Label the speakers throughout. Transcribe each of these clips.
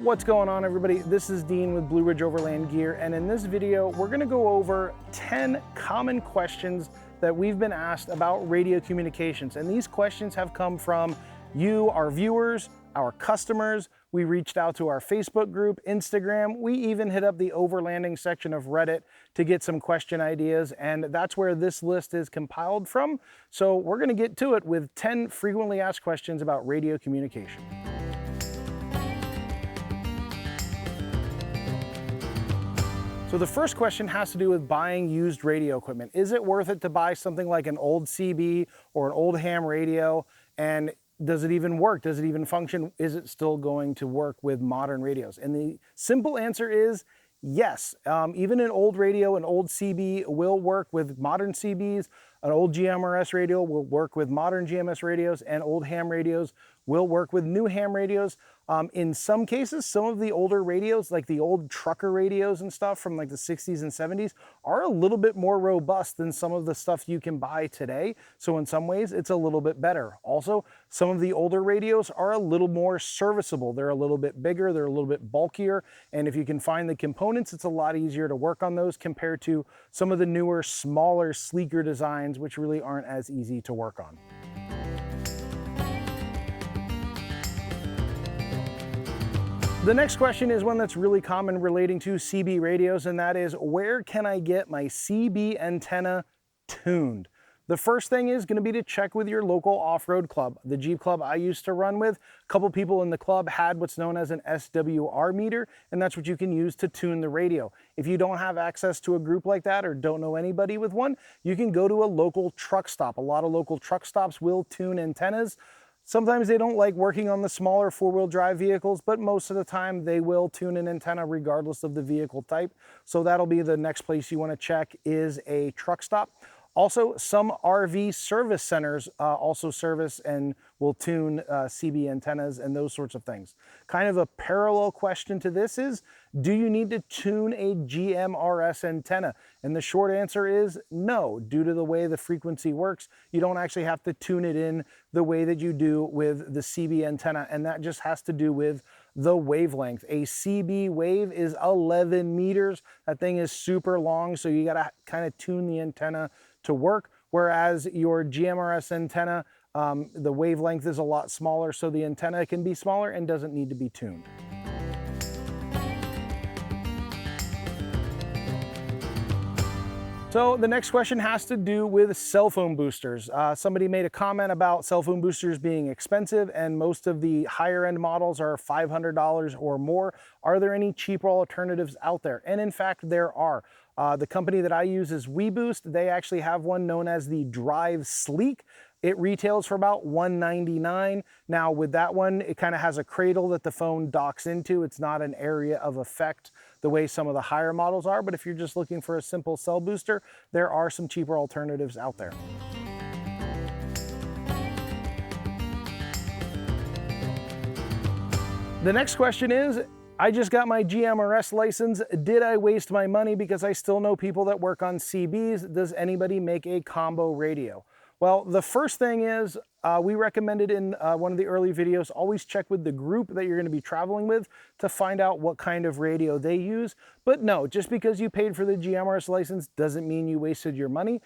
Speaker 1: What's going on, everybody? This is Dean with Blue Ridge Overland Gear, and in this video we're going to go over 10 common questions that we've been asked about radio communications. And these questions have come from you, our viewers, our customers. We reached out to our Facebook group, Instagram. We even hit up the overlanding section of Reddit to get some question ideas, and that's where this list is compiled from. So we're going to get to it with 10 frequently asked questions about radio communication. So the first question has to do with buying used radio equipment. Is it worth it to buy something like an old CB or an old ham radio? And does it even work? Does it even function? Is it still going to work with modern radios? And the simple answer is yes. Even an old radio, an old CB will work with modern CBs. An old GMRS radio will work with modern GMS radios, and old ham radios will work with new ham radios. In some cases, some of the older radios, like the old trucker radios and stuff from like the 60s and 70s, are a little bit more robust than some of the stuff you can buy today. So in some ways, it's a little bit better. Also, some of the older radios are a little more serviceable. They're a little bit bigger, they're a little bit bulkier, and if you can find the components, it's a lot easier to work on those compared to some of the newer, smaller, sleeker designs, which really aren't as easy to work on. The next question is one that's really common relating to CB radios, and that is, where can I get my CB antenna tuned? The first thing is going to be to check with your local off-road club. The Jeep club I used to run with, a couple people in the club had what's known as an SWR meter, and that's what you can use to tune the radio. If you don't have access to a group like that or don't know anybody with one, you can go to a local truck stop. A lot of local truck stops will tune antennas. Sometimes they don't like working on the smaller four-wheel drive vehicles, but most of the time they will tune an antenna regardless of the vehicle type. So that'll be the next place you want to check, is a truck stop. Also, some RV service centers also service and will tune CB antennas and those sorts of things. Kind of a parallel question to this is, do you need to tune a GMRS antenna? And the short answer is no. Due to the way the frequency works, you don't actually have to tune it in the way that you do with the CB antenna, and that just has to do with the wavelength. A CB wave is 11 meters. That thing is super long, so you gotta kind of tune the antenna to work, whereas your GMRS antenna, the wavelength is a lot smaller, so the antenna can be smaller and doesn't need to be tuned. So the next question has to do with cell phone boosters. Somebody made a comment about cell phone boosters being expensive, and most of the higher end models are $500 or more. Are there any cheaper alternatives out there? And in fact, there are. The company that I use is WeBoost. They actually have one known as the Drive Sleek. It retails for about $199. Now with that one, it kind of has a cradle that the phone docks into. It's not an area of effect the way some of the higher models are, but if you're just looking for a simple cell booster, there are some cheaper alternatives out there. The next question is, I just got my GMRS license. Did I waste my money because I still know people that work on CBs? Does anybody make a combo radio? Well, the first thing is, we recommended in one of the early videos, always check with the group that you're going to be traveling with to find out what kind of radio they use. But no, just because you paid for the GMRS license doesn't mean you wasted your money.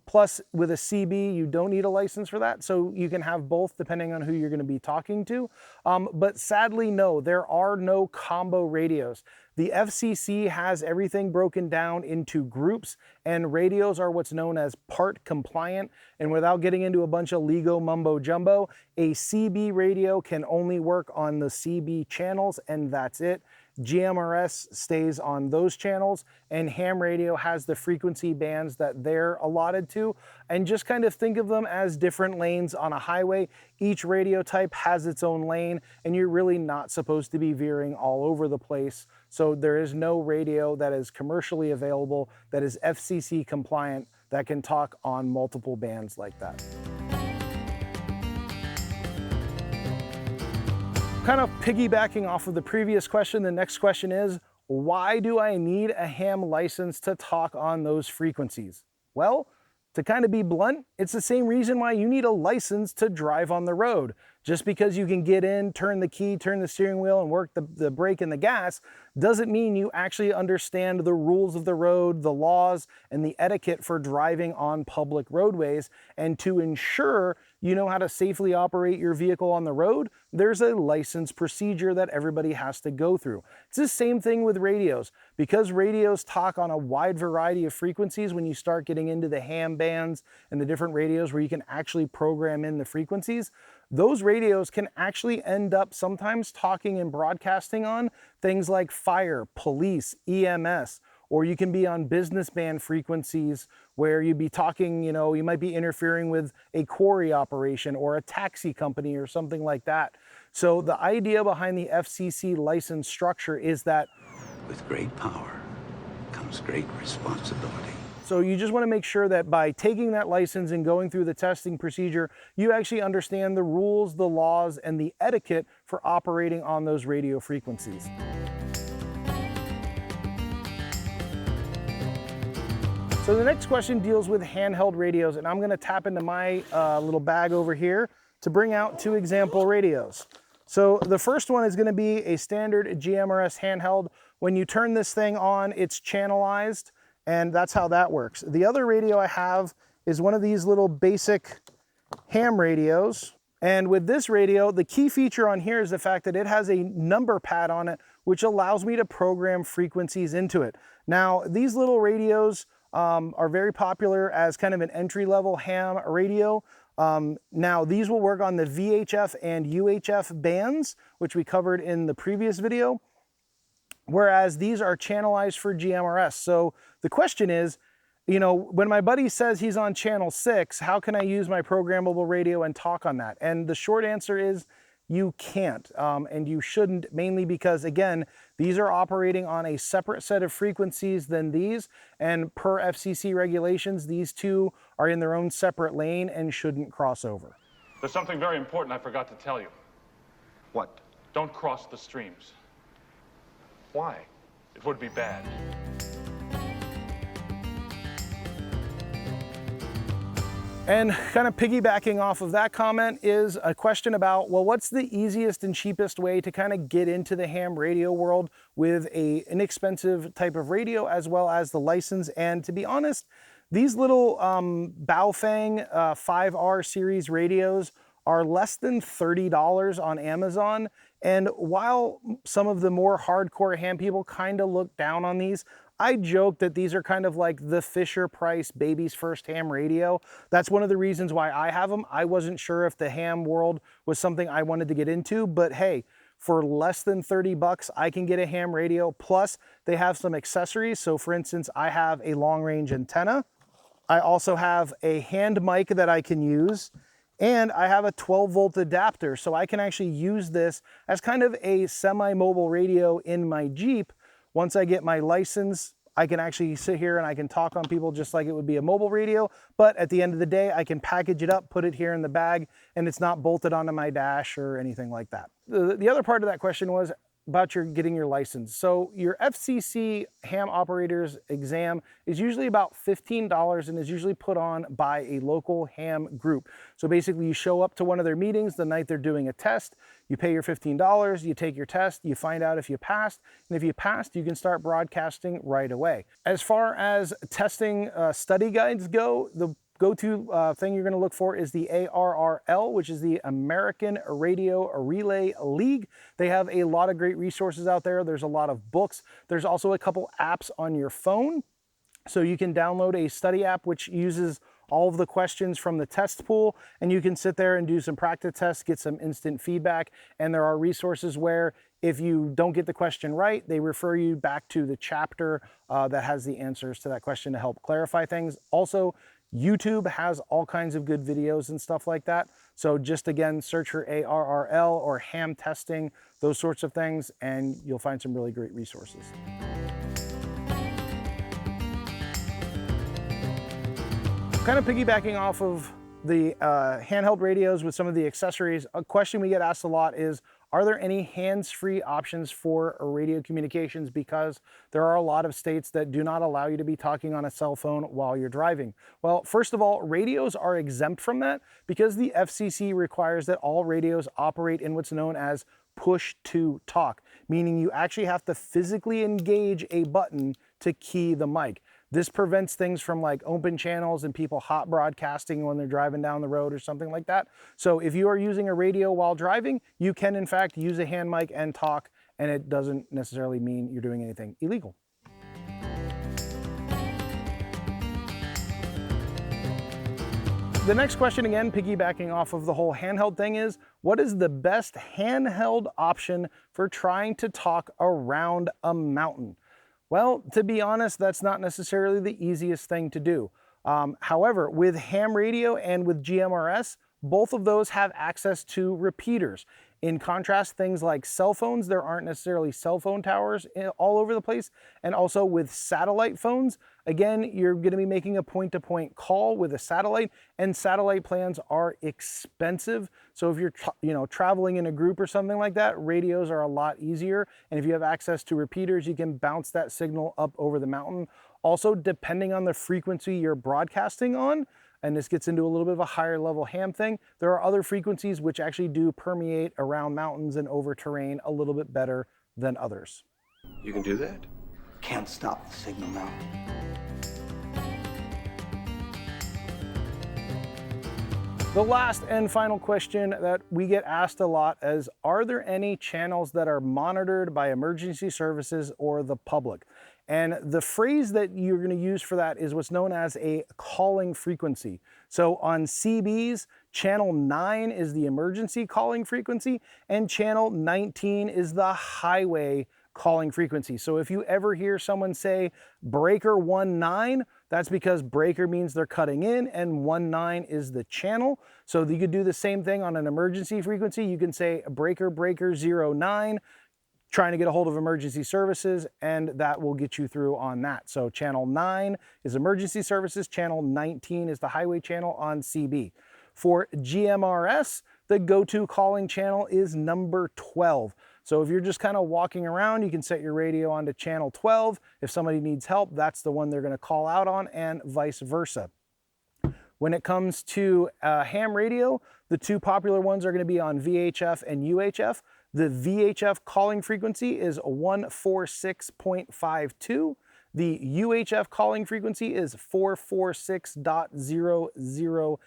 Speaker 1: Plus, with a CB, you don't need a license for that, so you can have both depending on who you're going to be talking to. But sadly, no, there are no combo radios. The FCC has everything broken down into groups, and radios are what's known as part compliant. And without getting into a bunch of legal mumbo jumbo, a CB radio can only work on the CB channels, and that's it. GMRS stays on those channels, and ham radio has the frequency bands that they're allotted to. And just kind of think of them as different lanes on a highway. Each radio type has its own lane, and you're really not supposed to be veering all over the place. So there is no radio that is commercially available that is FCC compliant that can talk on multiple bands like that. Kind of piggybacking off of the previous question, the next question is, why do I need a ham license to talk on those frequencies? Well, To kind of be blunt, it's the same reason why you need a license to drive on the road. Just because you can get in, turn the key, turn the steering wheel, and work the brake and the gas doesn't mean you actually understand the rules of the road, the laws, and the etiquette for driving on public roadways. And to ensure you know how to safely operate your vehicle on the road, there's a license procedure that everybody has to go through. It's the same thing with radios. Because radios talk on a wide variety of frequencies, when you start getting into the ham bands and the different radios where you can actually program in the frequencies, those radios can actually end up sometimes talking and broadcasting on things like fire, police, EMS, or you can be on business band frequencies where you'd be talking, you might be interfering with a quarry operation or a taxi company or something like that. So the idea behind the FCC license structure is that
Speaker 2: with great power comes great responsibility.
Speaker 1: So you just want to make sure that by taking that license and going through the testing procedure, you actually understand the rules, the laws, and the etiquette for operating on those radio frequencies. So the next question deals with handheld radios, and I'm going to tap into my little bag over here to bring out 2 example radios. So the first one is going to be a standard GMRS handheld. When you turn this thing on, it's channelized, and that's how that works. The other radio I have is one of these little basic ham radios. And with this radio, the key feature on here is the fact that it has a number pad on it, which allows me to program frequencies into it. Now, these little radios are very popular as kind of an entry-level ham radio. Now, these will work on the VHF and UHF bands, which we covered in the previous video, whereas these are channelized for GMRS. So the question is, when my buddy says he's on channel 6, how can I use my programmable radio and talk on that? And the short answer is you can't, and you shouldn't, mainly because, again, these are operating on a separate set of frequencies than these, and per FCC regulations, these two are in their own separate lane and shouldn't cross over.
Speaker 3: There's something very important I forgot to tell you.
Speaker 2: What?
Speaker 3: Don't cross the streams. Why? It would be bad.
Speaker 1: And kind of piggybacking off of that comment is a question about, well, what's the easiest and cheapest way to kind of get into the ham radio world with a inexpensive type of radio as well as the license? And to be honest, these little Baofeng 5R series radios are less than $30 on Amazon. And while some of the more hardcore ham people kind of look down on these, I joke that these are kind of like the Fisher-Price baby's first ham radio. That's one of the reasons why I have them. I wasn't sure if the ham world was something I wanted to get into, but hey, for less than 30 bucks, I can get a ham radio. Plus, they have some accessories. So for instance, I have a long-range antenna. I also have a hand mic that I can use, and I have a 12-volt adapter. So I can actually use this as kind of a semi-mobile radio in my Jeep. Once I get my license, I can actually sit here and I can talk on people just like it would be a mobile radio. But at the end of the day, I can package it up, put it here in the bag, and it's not bolted onto my dash or anything like that. The other part of that question was about getting your license. So your FCC ham operators exam is usually about $15 and is usually put on by a local ham group. So basically you show up to one of their meetings the night they're doing a test, you pay your $15, you take your test, you find out if you passed, and if you passed, you can start broadcasting right away. As far as testing study guides go, the go-to thing you're going to look for is the ARRL, which is the American Radio Relay League. They have a lot of great resources out there. There's a lot of books. There's also a couple apps on your phone. So you can download a study app which uses all of the questions from the test pool, and you can sit there and do some practice tests, get some instant feedback. And there are resources where if you don't get the question right, they refer you back to the chapter that has the answers to that question to help clarify things. Also, YouTube has all kinds of good videos and stuff like that. So just again, search for ARRL or ham testing, those sorts of things, and you'll find some really great resources. Kind of piggybacking off of the handheld radios with some of the accessories, a question we get asked a lot is, are there any hands-free options for radio communications? Because there are a lot of states that do not allow you to be talking on a cell phone while you're driving. Well, first of all, radios are exempt from that because the FCC requires that all radios operate in what's known as push to talk, meaning you actually have to physically engage a button to key the mic. This prevents things from like open channels and people hot broadcasting when they're driving down the road or something like that. So if you are using a radio while driving, you can in fact use a hand mic and talk, and it doesn't necessarily mean you're doing anything illegal. The next question, again, piggybacking off of the whole handheld thing, is what is the best handheld option for trying to talk around a mountain? Well, to be honest, that's not necessarily the easiest thing to do. However, with ham radio and with GMRS, both of those have access to repeaters. In contrast, things like cell phones, there aren't necessarily cell phone towers all over the place. And also with satellite phones, again, you're going to be making a point-to-point call with a satellite, and satellite plans are expensive. So if you're traveling in a group or something like that, radios are a lot easier. And if you have access to repeaters, you can bounce that signal up over the mountain. Also, depending on the frequency you're broadcasting on, and this gets into a little bit of a higher level ham thing, there are other frequencies which actually do permeate around mountains and over terrain a little bit better than others.
Speaker 2: You can do that?
Speaker 4: Can't stop the signal now.
Speaker 1: The last and final question that we get asked a lot is, are there any channels that are monitored by emergency services or the public? And the phrase that you're going to use for that is what's known as a calling frequency. So on CBs, channel 9 is the emergency calling frequency, and channel 19 is the highway calling frequency. So if you ever hear someone say breaker 19, that's because breaker means they're cutting in and 19 is the channel. So you could do the same thing on an emergency frequency. You can say breaker 09, trying to get a hold of emergency services, and that will get you through on that. So channel 9 is emergency services, channel 19 is the highway channel on CB. For GMRS, the go-to calling channel is number 12. So if you're just kind of walking around, you can set your radio onto channel 12. If somebody needs help, that's the one they're going to call out on, and vice versa. When it comes to ham radio, the two popular ones are going to be on VHF and UHF. The VHF calling frequency is 146.52. The UHF calling frequency is 446.000.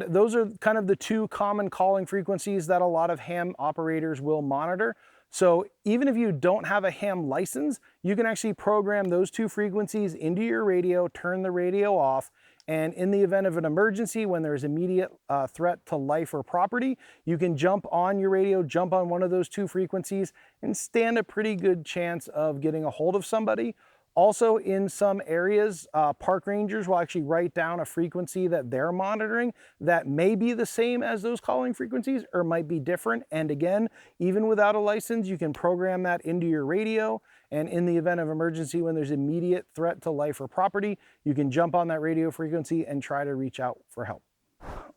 Speaker 1: Those are kind of the two common calling frequencies that a lot of ham operators will monitor. So even if you don't have a ham license, you can actually program those two frequencies into your radio, turn the radio off, and in the event of an emergency, when there's immediate threat to life or property, you can jump on your radio, jump on one of those two frequencies, and stand a pretty good chance of getting a hold of somebody. Also, in some areas, park rangers will actually write down a frequency that they're monitoring that may be the same as those calling frequencies or might be different. And again, even without a license, you can program that into your radio. And in the event of emergency, when there's immediate threat to life or property, you can jump on that radio frequency and try to reach out for help.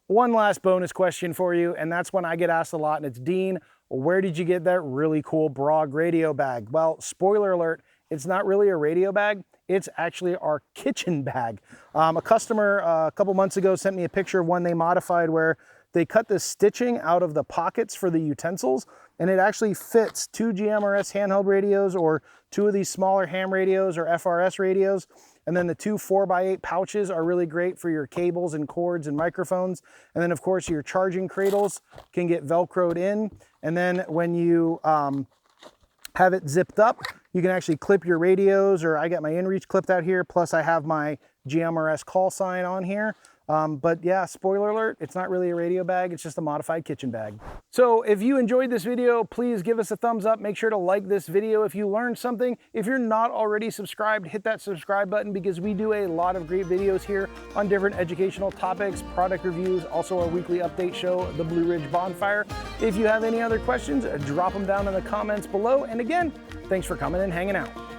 Speaker 1: One last bonus question for you, and that's one I get asked a lot, and it's, Dean, where did you get that really cool BROG radio bag? Well, spoiler alert, it's not really a radio bag. It's actually our kitchen bag. A customer a couple months ago sent me a picture of one they modified where they cut the stitching out of the pockets for the utensils, and it actually fits 2 GMRS handheld radios or 2 of these smaller ham radios or FRS radios. And then the 2 4x8 pouches are really great for your cables and cords and microphones. And then of course your charging cradles can get Velcroed in. And then when you have it zipped up, you can actually clip your radios, or I got my inReach clipped out here, plus I have my GMRS call sign on here. But yeah, spoiler alert, it's not really a radio bag, it's just a modified kitchen bag. So if you enjoyed this video, please give us a thumbs up. Make sure to like this video if you learned something. If you're not already subscribed, hit that subscribe button, because we do a lot of great videos here on different educational topics, product reviews, also our weekly update show, the Blue Ridge Bonfire. If you have any other questions, drop them down in the comments below. And again, thanks for coming and hanging out.